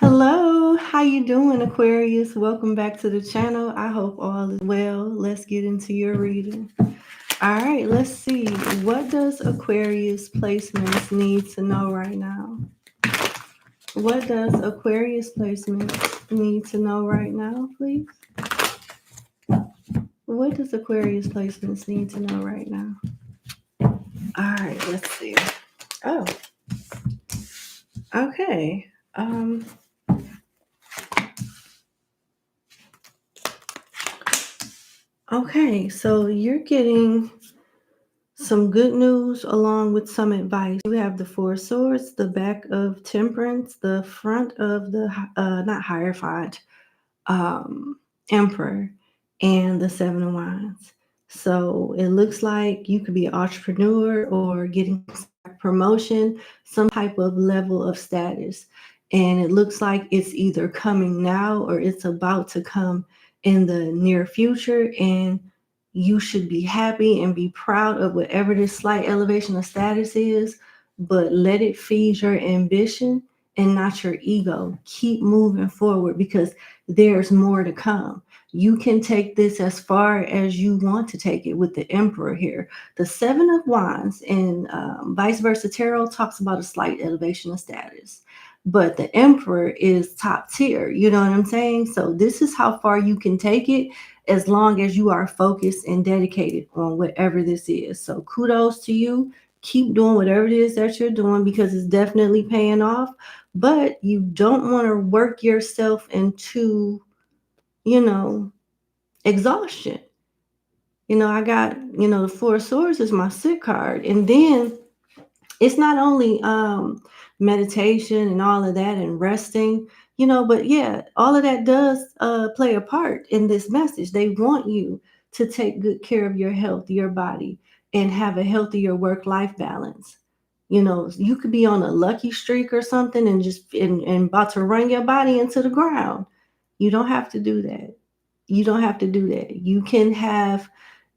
Hello, how you doing, Aquarius? Welcome back to the channel. I hope all is well. Let's get into your reading. All right, let's see. What does Aquarius placements need to know right now? What does Aquarius placements need to know right now, please? What does Aquarius placements need to know right now? All right, let's see. Oh, okay. Okay, so you're getting some good news along with some advice. You have the Four Swords, the back of Temperance, the front of the not Hierophant, Emperor, and the Seven of Wands. So it looks like you could be an entrepreneur or getting promotion, some type of level of status. And it looks like it's either coming now or it's about to come in the near future. And you should be happy and be proud of whatever this slight elevation of status is, but let it feed your ambition and not your ego. Keep moving forward because there's more to come. You can take this as far as you want to take it with the Emperor here. The Seven of Wands and vice versa tarot talks about a slight elevation of status, but the Emperor is top tier. You know what I'm saying? So this is how far you can take it as long as you are focused and dedicated on whatever this is. So kudos to you. Keep doing whatever it is that you're doing because it's definitely paying off, but you don't want to work yourself into, exhaustion. I got, the Four of Swords is my sick card. And then it's not only meditation and all of that and resting, but yeah, all of that does play a part in this message. They want you to take good care of your health, your body, and have a healthier work-life balance. You could be on a lucky streak or something and just and about to run your body into the ground. You don't have to do that. You don't have to do that. You can have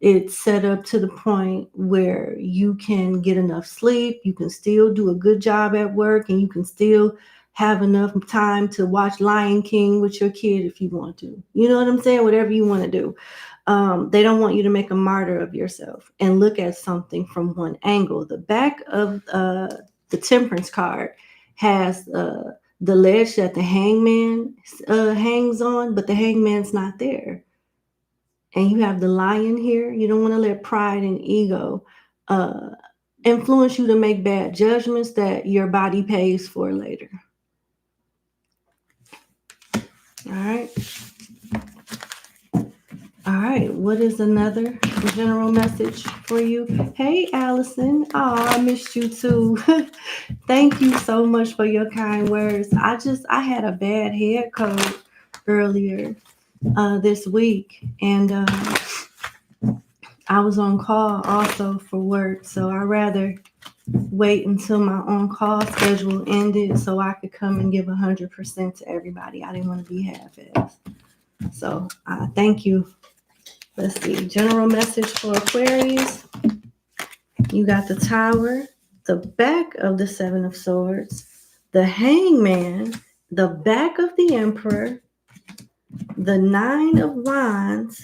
it set up to the point where you can get enough sleep, you can still do a good job at work, and you can still have enough time to watch Lion King with your kid if you want to. You know what I'm saying? Whatever you want to do. They don't want you to make a martyr of yourself and look at something from one angle. The back of the Temperance card has the ledge that the hangman hangs on, but the hangman's not there. And you have the Lion here. You don't want to let pride and ego uh, influence you to make bad judgments that your body pays for later. All right. All right. What is another general message for you? Hey, Allison. Oh, I missed you too. Thank you so much for your kind words. I had a bad head cold earlier this week, and I was on call also for work, so I rather wait until my on-call schedule ended so I could come and give 100% to everybody. I didn't want to be half-assed. So thank you. Let's see. General message for Aquarius. You got the Tower, the back of the Seven of Swords, the Hangman, the back of the Emperor, the Nine of Wands,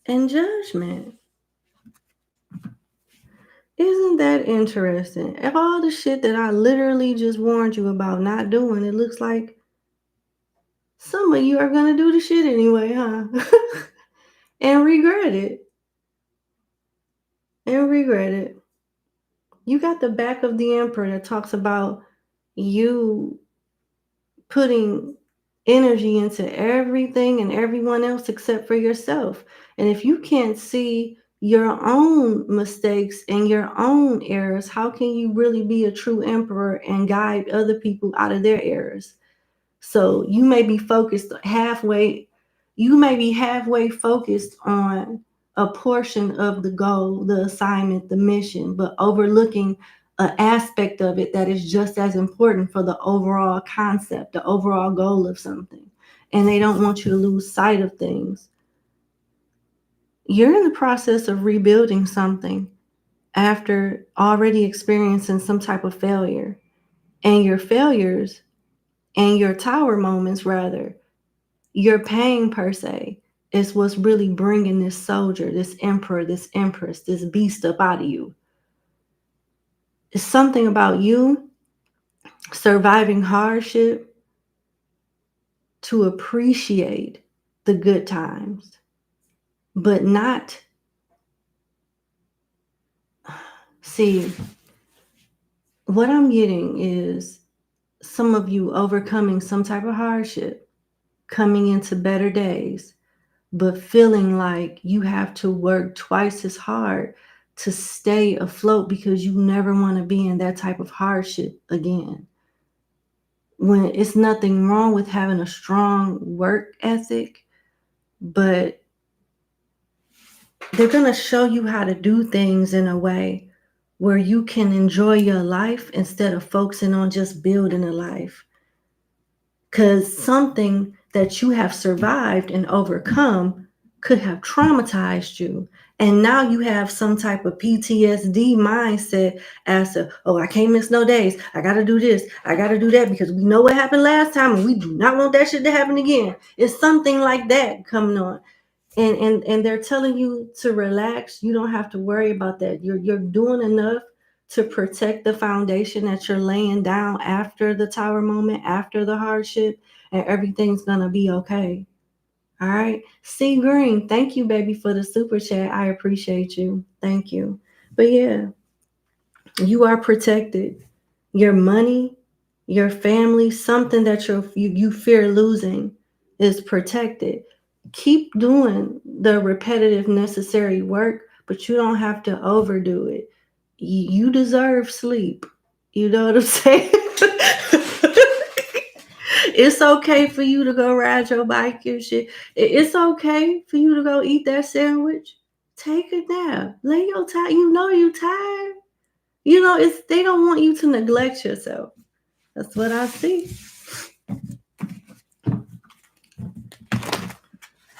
and Judgment. Isn't that interesting? Of all the shit that I literally just warned you about not doing, it looks like some of you are going to do the shit anyway, huh? And regret it. And regret it. You got the back of the Emperor that talks about you putting energy into everything and everyone else except for yourself. And if you can't see your own mistakes and your own errors, how can you really be a true emperor and guide other people out of their errors? So you may be halfway focused on a portion of the goal, the assignment, the mission, but overlooking an aspect of it that is just as important for the overall concept, the overall goal of something. And they don't want you to lose sight of things. You're in the process of rebuilding something after already experiencing some type of failure. And your failures and your tower moments, rather, your pain per se, is what's really bringing this soldier, this emperor, this empress, this beast up out of you. It's something about you surviving hardship to appreciate the good times, but not see. What I'm getting is some of you overcoming some type of hardship, coming into better days, but feeling like you have to work twice as hard to stay afloat because you never want to be in that type of hardship again. When it's nothing wrong with having a strong work ethic, but they're going to show you how to do things in a way where you can enjoy your life instead of focusing on just building a life. Because something that you have survived and overcome could have traumatized you. And now you have some type of PTSD mindset as to, oh, I can't miss no days. I got to do this. I got to do that because we know what happened last time and we do not want that shit to happen again. It's something like that coming on. And they're telling you to relax. You don't have to worry about that. You're doing enough to protect the foundation that you're laying down after the tower moment, after the hardship, and everything's gonna be okay. All right. C Green, thank you, baby, for the super chat. I appreciate you. Thank you. But yeah, you are protected. Your money, your family, something that you fear losing is protected. Keep doing the repetitive necessary work, but you don't have to overdo it. You deserve sleep. You know what I'm saying? It's okay for you to go ride your bike and shit. It's okay for you to go eat that sandwich. Take a nap. Lay your time. You know you tired. You know, it's they don't want you to neglect yourself. That's what I see.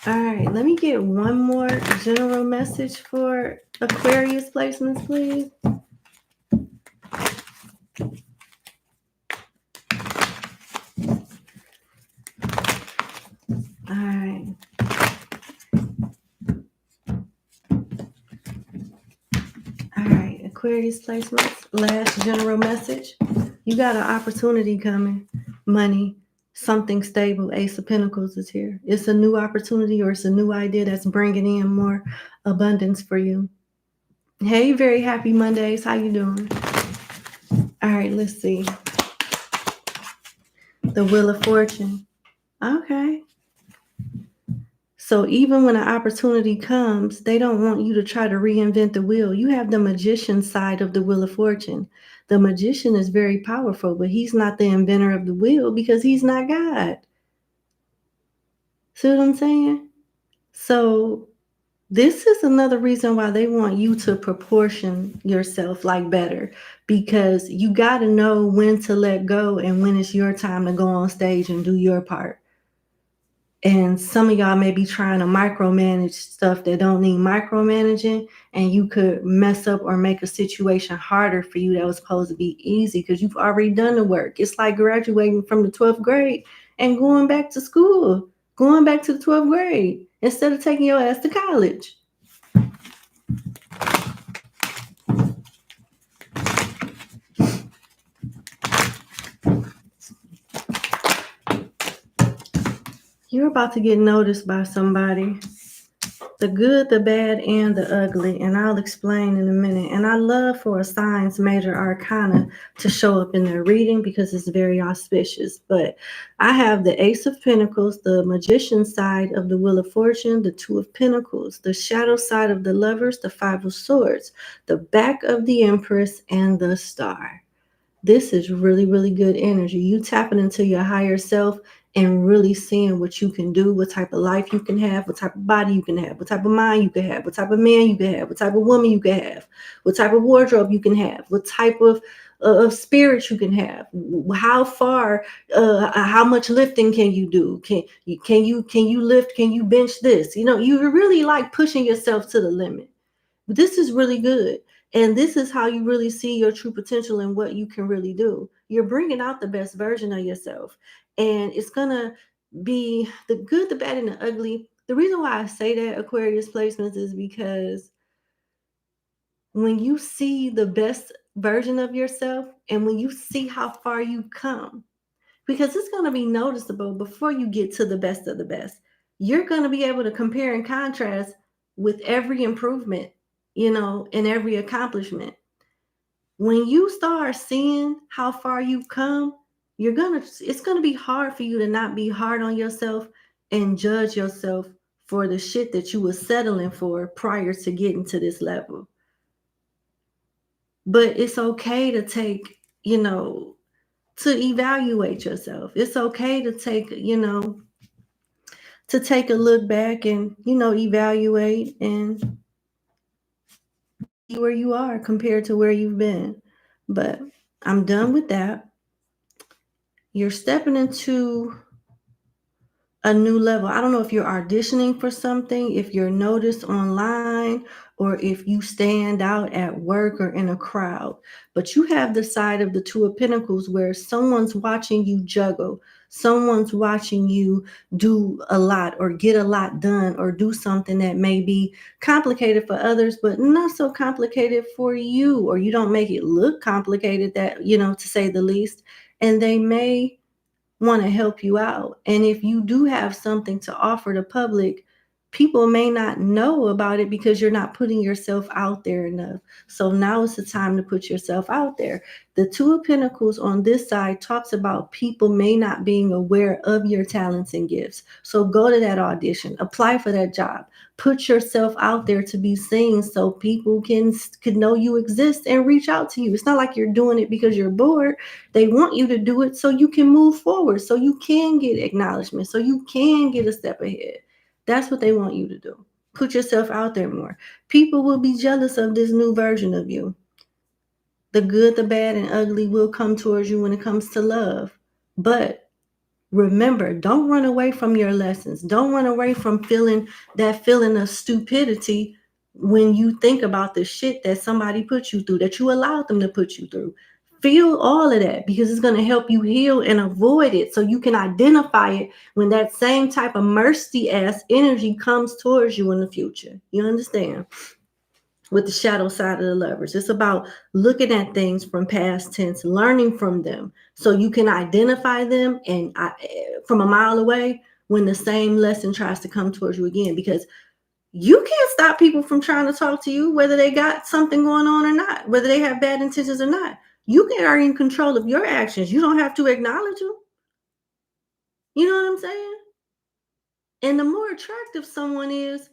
All right, let me get one more general message for Aquarius placements, please. All right. All right, Aquarius placements. Last general message. You got an opportunity coming. Money, something stable. Ace of Pentacles is here. It's a new opportunity or it's a new idea that's bringing in more abundance for you. Hey, very happy Mondays. How you doing? All right, let's see. The Wheel of Fortune. Okay. So even when an opportunity comes, they don't want you to try to reinvent the wheel. You have the magician side of the Wheel of Fortune. The magician is very powerful, but he's not the inventor of the wheel because he's not God. See what I'm saying? So this is another reason why they want you to proportion yourself like better, because you got to know when to let go and when it's your time to go on stage and do your part. And some of y'all may be trying to micromanage stuff that don't need micromanaging, and you could mess up or make a situation harder for you that was supposed to be easy because you've already done the work. It's like graduating from the 12th grade and going back to school, going back to the 12th grade instead of taking your ass to college. You're about to get noticed by somebody. The good, the bad, and the ugly. And I'll explain in a minute. And I love for a sign's major arcana to show up in their reading because it's very auspicious. But I have the Ace of Pentacles, the Magician side of the Wheel of Fortune, the Two of Pentacles, the Shadow side of the Lovers, the Five of Swords, the back of the Empress, and the Star. This is really, really good energy. You tapping into your higher self and really seeing what you can do, what type of life you can have, what type of body you can have, what type of mind you can have, what type of man you can have, what type of woman you can have, what type of wardrobe you can have, what type of spirit you can have, how far, how much lifting can you do? Can you lift? Can you bench this? You know, you really like pushing yourself to the limit. This is really good. And this is how you really see your true potential and what you can really do. you're bringing out the best version of yourself. And it's going to be the good, the bad, and the ugly. The reason why I say that, Aquarius placements, is because when you see the best version of yourself and when you see how far you've come, because it's going to be noticeable before you get to the best of the best. You're going to be able to compare and contrast with every improvement, and every accomplishment. When you start seeing how far you've come, it's going to be hard for you to not be hard on yourself and judge yourself for the shit that you were settling for prior to getting to this level. But it's okay to take, to evaluate yourself. It's okay to take, a look back and, evaluate and see where you are compared to where you've been. But I'm done with that. You're stepping into a new level. I don't know if you're auditioning for something, if you're noticed online, or if you stand out at work or in a crowd. But you have the side of the Two of Pentacles where someone's watching you juggle. Someone's watching you do a lot or get a lot done or do something that may be complicated for others, but not so complicated for you, or you don't make it look complicated, that, to say the least. And they may want to help you out. And if you do have something to offer the public, people may not know about it because you're not putting yourself out there enough. So now is the time to put yourself out there. The Two of Pentacles on this side talks about people may not being aware of your talents and gifts. So go to that audition, apply for that job, put yourself out there to be seen so people can know you exist and reach out to you. It's not like you're doing it because you're bored. They want you to do it so you can move forward, so you can get acknowledgement, so you can get a step ahead. That's what they want you to do. Put yourself out there more. People will be jealous of this new version of you. The good, the bad, and ugly will come towards you when it comes to love. But remember, don't run away from your lessons. Don't run away from feeling that feeling of stupidity when you think about the shit that somebody put you through, that you allowed them to put you through. Feel all of that, because it's going to help you heal and avoid it, so you can identify it when that same type of mercy ass energy comes towards you in the future. You understand? With the shadow side of the Lovers, it's about looking at things from past tense, learning from them so you can identify them and from a mile away when the same lesson tries to come towards you again, because you can't stop people from trying to talk to you, whether they got something going on or not, whether they have bad intentions or not. You are in control of your actions. You don't have to acknowledge them. You know what I'm saying? And the more attractive someone is,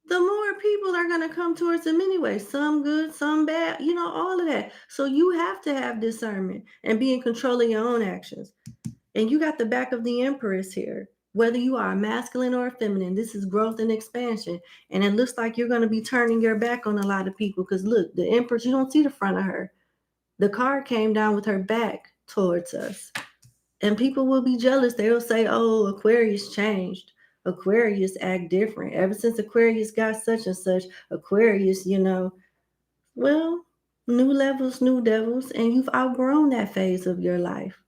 the more people are going to come towards them anyway. Some good, some bad, all of that. So you have to have discernment and be in control of your own actions. And you got the back of the Empress here. Whether you are a masculine or a feminine, this is growth and expansion. And it looks like you're going to be turning your back on a lot of people, because look, the Empress, you don't see the front of her. The card came down with her back towards us. And people will be jealous. They'll say, oh, Aquarius changed. Aquarius act different. Ever since Aquarius got such and such, Aquarius, well, new levels, new devils, and you've outgrown that phase of your life.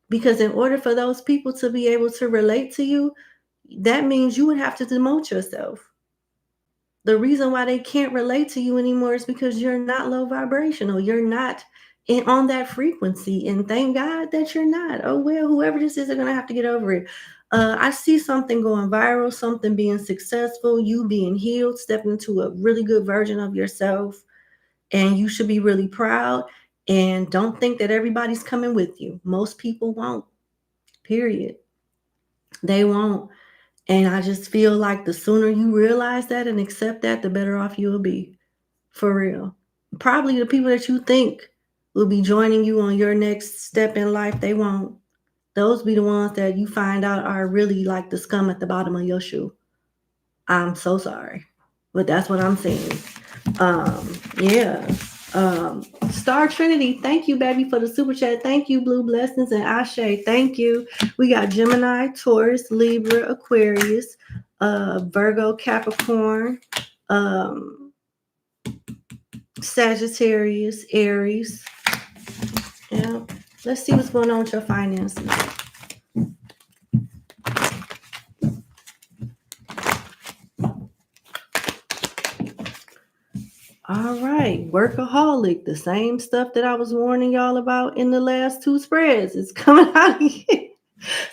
Because in order for those people to be able to relate to you, that means you would have to demote yourself. The reason why they can't relate to you anymore is because you're not low vibrational. You're not on that frequency. And thank God that you're not. Oh, well, whoever this is, they're going to have to get over it. I see something going viral, something being successful, you being healed, stepping into a really good version of yourself. And you should be really proud. And don't think that everybody's coming with you. Most people won't. Period. They won't. And I just feel like the sooner you realize that and accept that, the better off you'll be. For real. Probably the people that you think will be joining you on your next step in life, they won't. Those be the ones that you find out are really like the scum at the bottom of your shoe. I'm so sorry. But that's what I'm seeing. Yeah. Star Trinity, thank you, baby, for the super chat. Thank you, Blue Blessings and Ashe. Thank you. We got Gemini, Taurus, Libra, Aquarius, Virgo, Capricorn, Sagittarius, Aries. Yeah. Let's see what's going on with your finances. All right, workaholic, the same stuff that I was warning y'all about in the last two spreads is coming out again.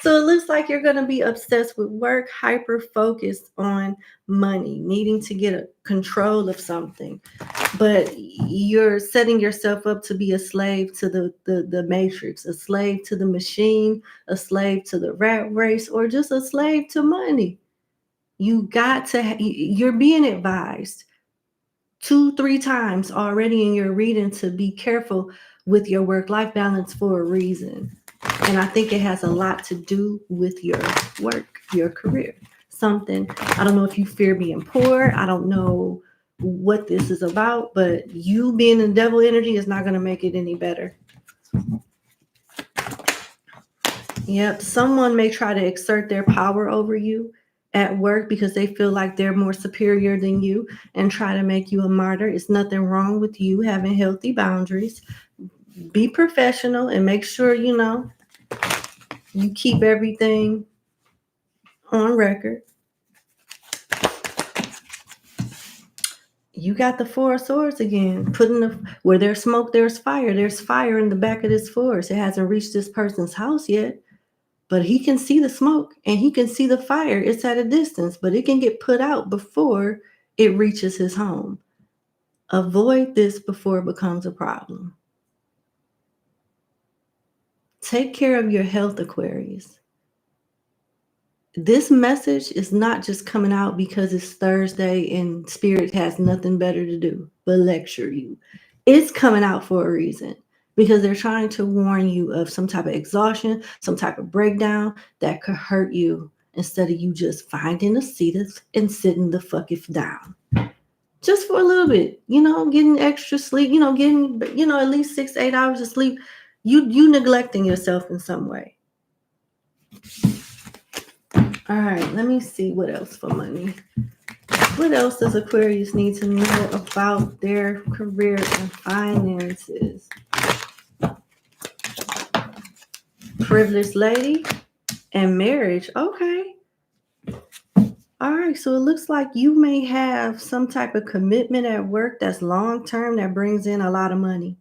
So it looks like you're going to be obsessed with work, hyper focused on money, needing to get a control of something. But you're setting yourself up to be a slave to the matrix, a slave to the machine, a slave to the rat race, or just a slave to money. You got to, you're being advised 2-3 times already in your reading to be careful with your work-life balance for a reason. And I think it has a lot to do with your work, your career. Something, I don't know if you fear being poor. I don't know what this is about, but you being in devil energy is not going to make it any better. Yep, someone may try to exert their power over you at work because they feel like they're more superior than you and try to make you a martyr. It's nothing wrong with you having healthy boundaries. Be professional and make sure, you keep everything on record. You got the Four of Swords again. Where there's smoke, there's fire. There's fire in the back of this forest. It hasn't reached this person's house yet, but he can see the smoke and he can see the fire. It's at a distance, but it can get put out before it reaches his home. Avoid this before it becomes a problem. Take care of your health, Aquarius. This message is not just coming out because it's Thursday and Spirit has nothing better to do but lecture you. It's coming out for a reason because they're trying to warn you of some type of exhaustion, some type of breakdown that could hurt you instead of you just finding a seat and sitting the fuck if down. Just for a little bit, getting extra sleep, getting, at least 6 to 8 hours of sleep. You neglecting yourself in some way. All right, let me see what else for money. What else does Aquarius need to know about their career and finances? Privileged lady and marriage. Okay. All right, so it looks like you may have some type of commitment at work that's long-term that brings in a lot of money.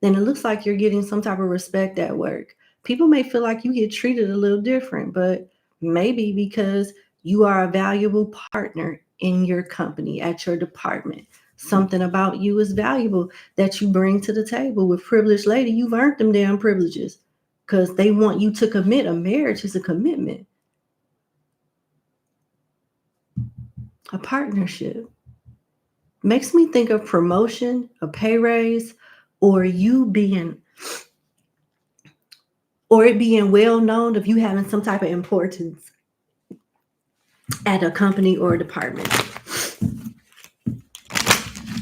Then it looks like you're getting some type of respect at work. People may feel like you get treated a little different, but maybe because you are a valuable partner in your company, at your department. Something about you is valuable that you bring to the table. With privileged lady, you've earned them damn privileges because they want you to commit. A marriage is a commitment. A partnership. Makes me think of promotion, a pay raise, or it being well known of you having some type of importance at a company or a department.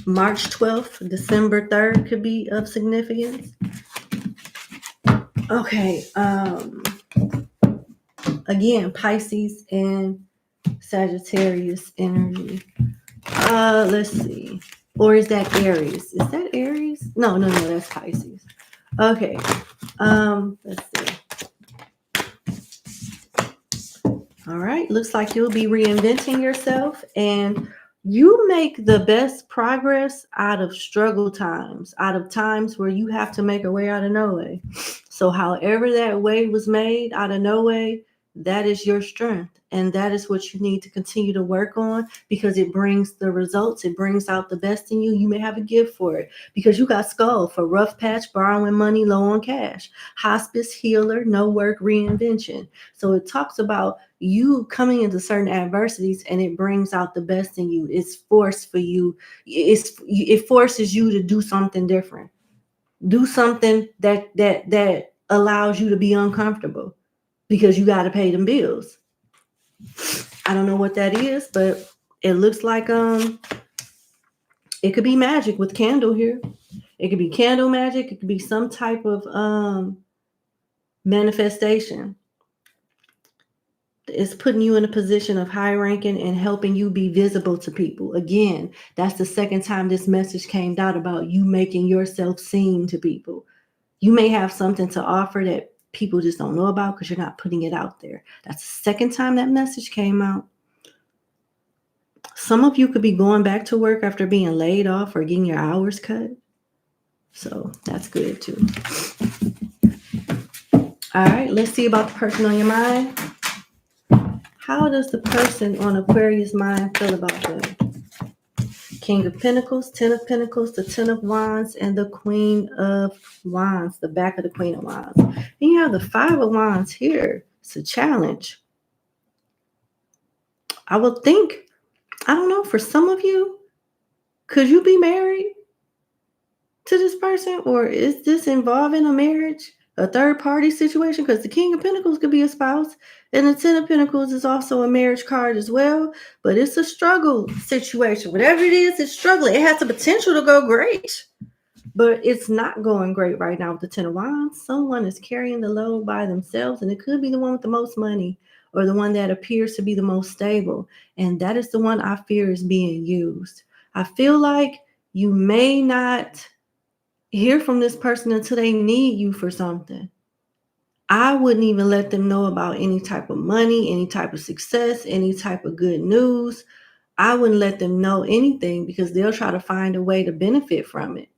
March 12th, December 3rd could be of significance. Okay. Again, Pisces and Sagittarius energy. Let's see. Or is that Aries? Is that Aries? No, that's Pisces. Okay. Let's see. All right. Looks like you'll be reinventing yourself, and you make the best progress out of struggle times, out of times where you have to make a way out of no way. So however that way was made out of no way, that is your strength. And that is what you need to continue to work on because it brings the results. It brings out the best in you. You may have a gift for it because you got skull for rough patch, borrowing money, low on cash, hospice, healer, no work, reinvention. So it talks about you coming into certain adversities and it brings out the best in you. It's forced for you. It forces you to do something different. Do something that allows you to be uncomfortable because you got to pay them bills. I don't know what that is, but it looks like it could be magic with candle here. It could be candle magic. It could be some type of manifestation. It's putting you in a position of high ranking and helping you be visible to people. Again, that's the second time this message came out about you making yourself seen to people. You may have something to offer that people just don't know about because you're not putting it out there. That's the second time that message came out. Some of you could be going back to work after being laid off or getting your hours cut. So that's good too. All right, let's see about the person on your mind. How does the person on Aquarius' mind feel about them? King of Pentacles, Ten of Pentacles, the Ten of Wands, and the Queen of Wands, the back of the Queen of Wands. And you have the Five of Wands here. It's a challenge. I would think, I don't know, for some of you, could you be married to this person? Or is this involving a marriage, a third party situation? Because the King of Pentacles could be a spouse, and the Ten of Pentacles is also a marriage card as well. But it's a struggle situation. Whatever it is, it's struggling. It has the potential to go great, but it's not going great right now with the Ten of Wands. Someone is carrying the load by themselves, and it could be the one with the most money or the one that appears to be the most stable. And that is the one I fear is being used. I feel like you may not hear from this person until they need you for something. I wouldn't even let them know about any type of money, any type of success, any type of good news. I wouldn't let them know anything because they'll try to find a way to benefit from it.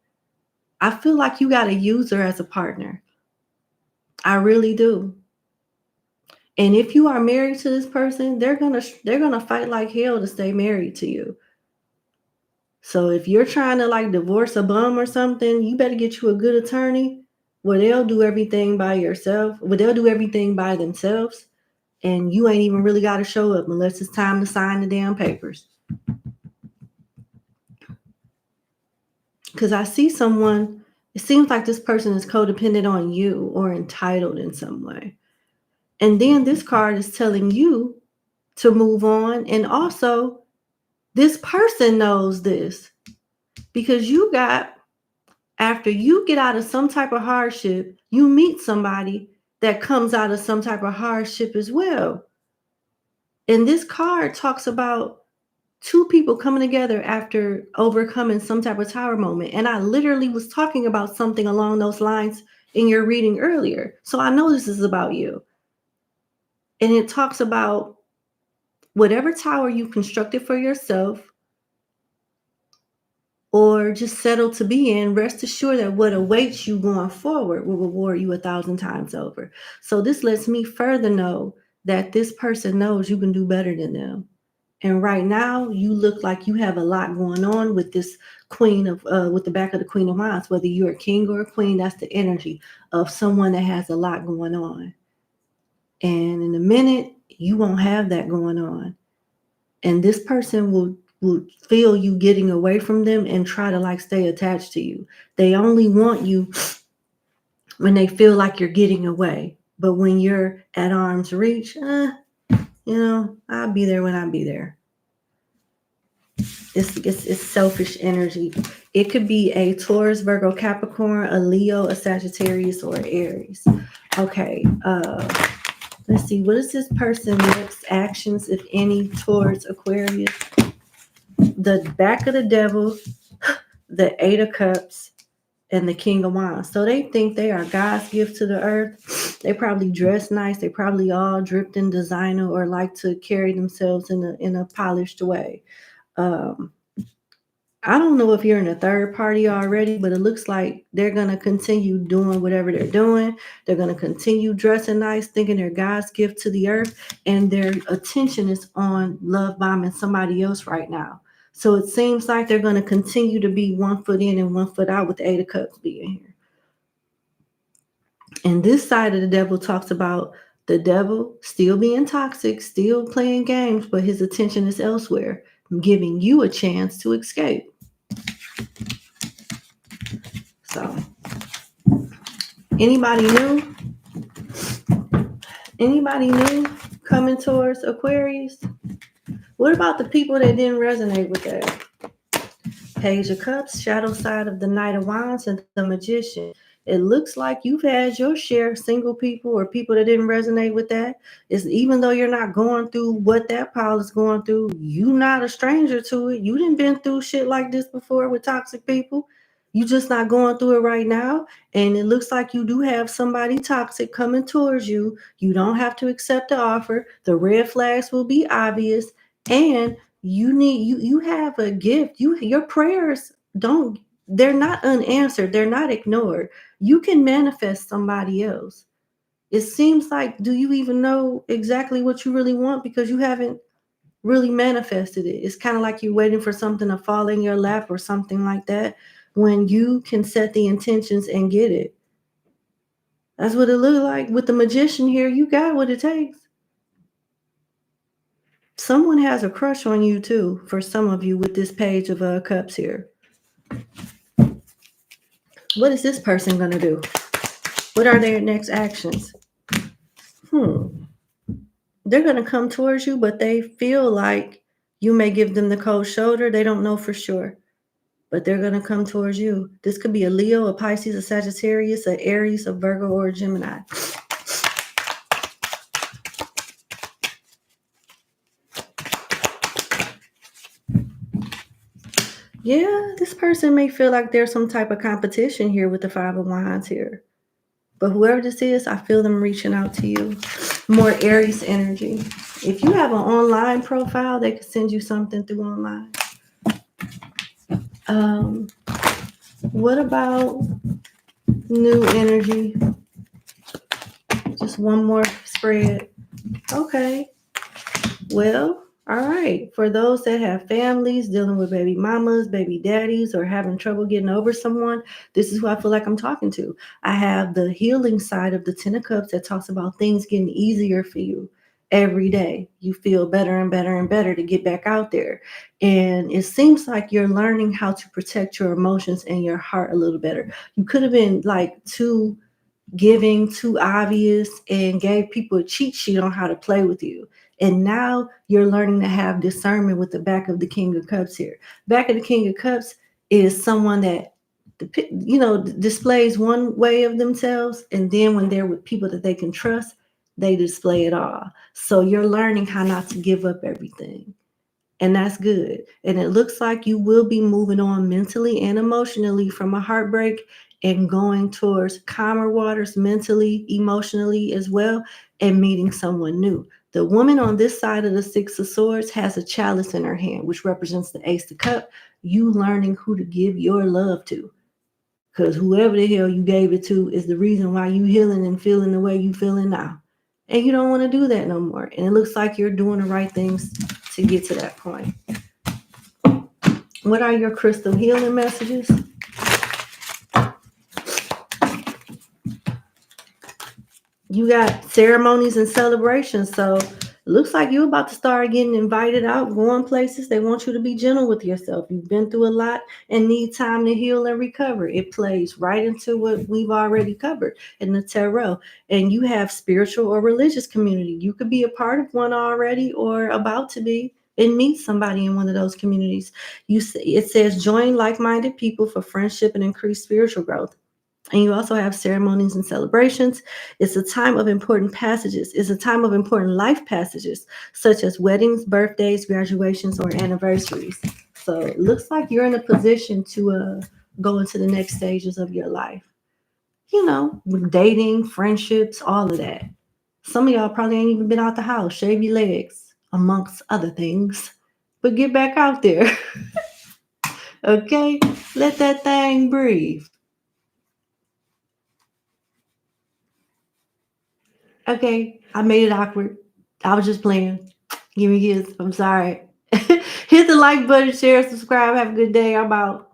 I feel like you got to use her as a partner. I really do. And if you are married to this person, they're gonna fight like hell to stay married to you. So if you're trying to like divorce a bum or something, you better get you a good attorney where they'll do everything by yourself, where they'll do everything by themselves, and you ain't even really got to show up unless it's time to sign the damn papers. Because I see someone, it seems like this person is codependent on you or entitled in some way. And then this card is telling you to move on. And also, this person knows this because you got, after you get out of some type of hardship, you meet somebody that comes out of some type of hardship as well. And this card talks about two people coming together after overcoming some type of tower moment. And I literally was talking about something along those lines in your reading earlier. So I know this is about you. And it talks about whatever tower you constructed for yourself or just settled to be in, rest assured that what awaits you going forward will reward you 1,000 times over. So this lets me further know that this person knows you can do better than them. And right now, you look like you have a lot going on with this queen of, with the back of the Queen of Wands. Whether you're a king or a queen, that's the energy of someone that has a lot going on. And in a minute, you won't have that going on. And this person will feel you getting away from them and try to like stay attached to you. They only want you when they feel like you're getting away. But when you're at arm's reach, I'll be there when I be there. It's selfish energy. It could be a Taurus, Virgo, Capricorn, a Leo, a Sagittarius, or an Aries. Okay. Let's see. What is this person's next actions, if any, towards Aquarius? The back of the Devil, the Eight of Cups, and the King of Wands. So they think they are God's gift to the earth. They probably dress nice. They probably all dripped in designer or like to carry themselves in a polished way. I don't know if you're in a third party already, but it looks like they're going to continue doing whatever they're doing. They're going to continue dressing nice, thinking they're God's gift to the earth, and their attention is on love bombing somebody else right now. So it seems like they're going to continue to be 1 foot in and 1 foot out with the Eight of Cups being here. And this side of the Devil talks about the devil still being toxic, still playing games, but his attention is elsewhere, giving you a chance to escape. So, anybody new? Anybody new coming towards Aquarius? What about the people that didn't resonate with that? Page of Cups, shadow side of the Knight of Wands, and the Magician. It looks like you've had your share of single people or people that didn't resonate with that. It's, even though you're not going through what that pile is going through, you're not a stranger to it. You didn't been through shit like this before with toxic people. You just not going through it right now. And it looks like you do have somebody toxic coming towards you. You don't have to accept the offer. The red flags will be obvious. And you have a gift. Your prayers don't they're not unanswered. They're not ignored. You can manifest somebody else. It seems like, do you even know exactly what you really want, because you haven't really manifested it? It's kind of like you're waiting for something to fall in your lap or something like that, when you can set the intentions and get it. That's what it looked like with the magician here. You got what it takes. Someone has a crush on you too, for some of you, with this page of cups here. What is this person going to do? What are their next actions? They're going to come towards you, but they feel like you may give them the cold shoulder. They don't know for sure, but they're going to come towards you. This could be a Leo, a Pisces, a Sagittarius, a Aries, a Virgo, or a Gemini. Yeah, this person may feel like there's some type of competition here with the Five of Wands here. But whoever this is, I feel them reaching out to you. More Aries energy. If you have an online profile, they could send you something through online. What about new energy? Just one more spread. Okay. Well, all right. For those that have families dealing with baby mamas, baby daddies, or having trouble getting over someone, this is who I feel like I'm talking to. I have the healing side of the Ten of Cups that talks about things getting easier for you every day. You feel better and better and better to get back out there. And it seems like you're learning how to protect your emotions and your heart a little better. You could have been like too giving, too obvious, and gave people a cheat sheet on how to play with you. And now you're learning to have discernment with the back of the King of Cups here. Back of the King of Cups is someone that, displays one way of themselves. And then when they're with people that they can trust, they display it all. So you're learning how not to give up everything. And that's good. And it looks like you will be moving on mentally and emotionally from a heartbreak and going towards calmer waters mentally, emotionally as well, and meeting someone new. The woman on this side of the Six of Swords has a chalice in her hand, which represents the Ace of Cups. You learning who to give your love to. Because whoever the hell you gave it to is the reason why you healing and feeling the way you feeling now. And you don't want to do that no more. And it looks like you're doing the right things to get to that point. What are your crystal healing messages? You got ceremonies and celebrations. So it looks like you're about to start getting invited out, going places. They want you to be gentle with yourself. You've been through a lot and need time to heal and recover. It plays right into what we've already covered in the tarot. And you have spiritual or religious community. You could be a part of one already or about to be, and meet somebody in one of those communities. It says join like-minded people for friendship and increased spiritual growth. And you also have ceremonies and celebrations. It's a time of important passages. It's a time of important life passages, such as weddings, birthdays, graduations, or anniversaries. So it looks like you're in a position to go into the next stages of your life. With dating, friendships, all of that. Some of y'all probably ain't even been out the house. Shave your legs, amongst other things. But get back out there. Okay? Let that thing breathe. Okay, I made it awkward. I was just playing. Give me a kiss. I'm sorry. Hit the like button, share, subscribe. Have a good day. I'm out.